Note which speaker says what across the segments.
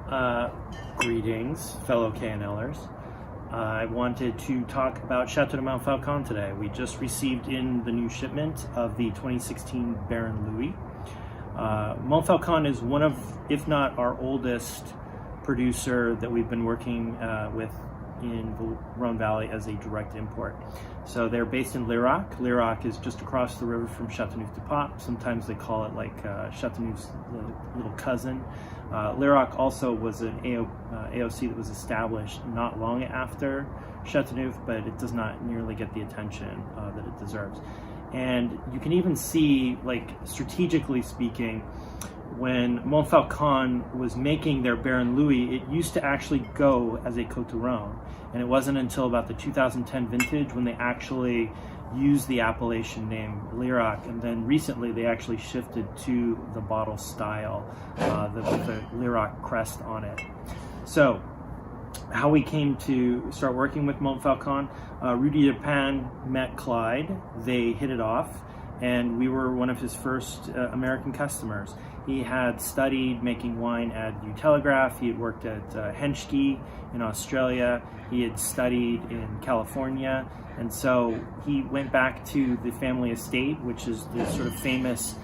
Speaker 1: Greetings, fellow KNLers. I wanted to talk about Château de Montfaucon today. We just received in the new shipment of the 2016 Baron Louis. Montfaucon is one of, if not our oldest producer that we've been working with in the Rhône Valley as a direct import. So they're based in Lirac. Lirac is just across the river from Châteauneuf-du-Pape. Sometimes they call it like Châteauneuf's little cousin. Lirac also was an AOC that was established not long after Châteauneuf, but it does not nearly get the attention that it deserves. And you can even see, like, strategically speaking, when Montfaucon was making their Baron Louis, it used to actually go as a Côtes du Rhône. And it wasn't until about the 2010 vintage when they actually used the appellation name Lirac, and then recently they actually shifted to the bottle style with the Lirac crest on it. So, how we came to start working with Montfaucon, Rodolphe de Pins met Clyde, they hit it off, and we were one of his first American customers. He had studied making wine at Vieux Telegraphe, he had worked at Henschke in Australia, he had studied in California, and so he went back to the family estate, which is the sort of famous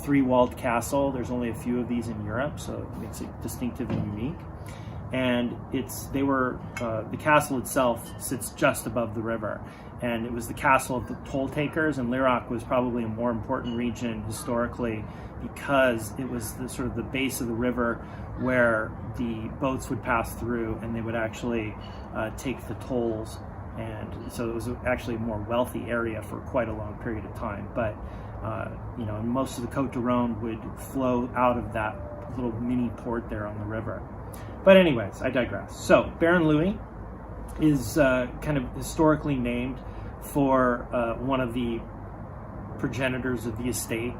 Speaker 1: three-walled castle. There's only a few of these in Europe, so it makes it distinctive and unique. And the castle itself sits just above the river, and it was the castle of the toll takers, and Lirac was probably a more important region historically because it was the sort of the base of the river where the boats would pass through and they would actually take the tolls, and so it was actually a more wealthy area for quite a long period of time. But and most of the Côtes du Rhône would flow out of that little mini port there on the river. But anyways, I digress. So Baron Louis is kind of historically named for one of the progenitors of the estate,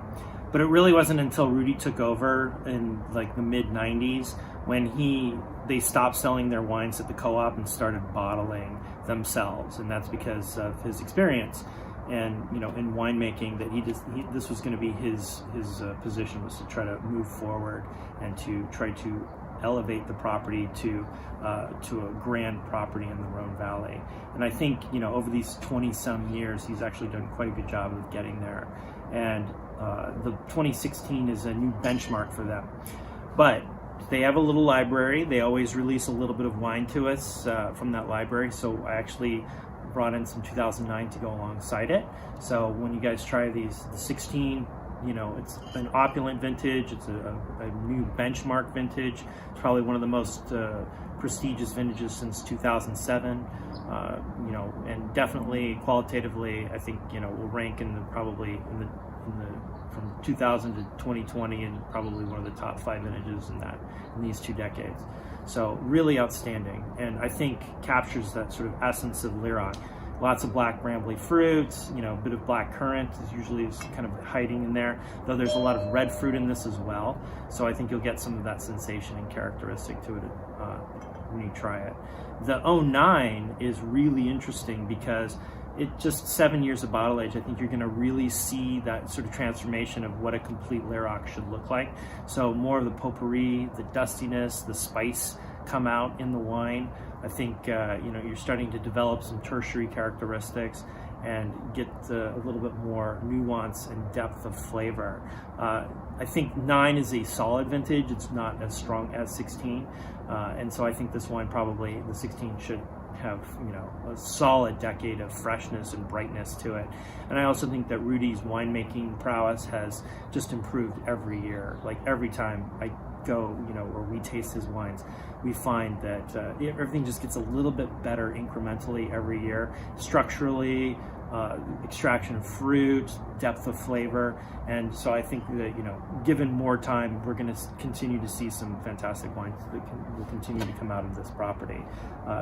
Speaker 1: but it really wasn't until Rudy took over in like the mid-90s when they stopped selling their wines at the co-op and started bottling themselves, and that's because of his experience and in winemaking, that this was going to be his position, was to try to move forward and to try to elevate the property to a grand property in the Rhône Valley. And I think over these 20-some years, he's actually done quite a good job of getting there. And the 2016 is a new benchmark for them. But they have a little library. They always release a little bit of wine to us from that library. So I actually brought in some 2009 to go alongside it. So when you guys try these, the 16, it's an opulent vintage. It's a new benchmark vintage. It's probably one of the most prestigious vintages since 2007. And definitely qualitatively, I think will rank probably from 2000 to 2020, and probably one of the top 5 vintages in these 2 decades. So really outstanding, and I think captures that sort of essence of Lirac. Lots of black brambly fruits, a bit of black currant is usually kind of hiding in there, though there's a lot of red fruit in this as well. So I think you'll get some of that sensation and characteristic to it when you try it. The 09 is really interesting because it just 7 years of bottle age. I think you're going to really see that sort of transformation of what a complete Lirac should look like. So more of the potpourri, the dustiness, the spice come out in the wine. I think you're starting to develop some tertiary characteristics and get a little bit more nuance and depth of flavor. I think 9 is a solid vintage. It's not as strong as 16, and so I think this wine, probably the 16, should have a solid decade of freshness and brightness to it. And I also think that Rudy's winemaking prowess has just improved every year. Like every time I go, or we taste his wines, we find that everything just gets a little bit better incrementally every year, structurally, extraction of fruit, depth of flavor. And so I think that given more time, we're going to continue to see some fantastic wines that will continue to come out of this property.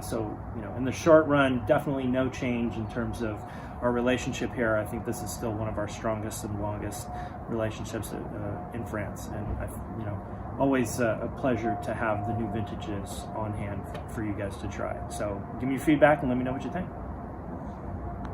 Speaker 1: So in the short run, definitely no change in terms of our relationship here. I think this is still one of our strongest and longest relationships in France, and always a pleasure to have the new vintages on hand for you guys to try. So give me your feedback and let me know what you think.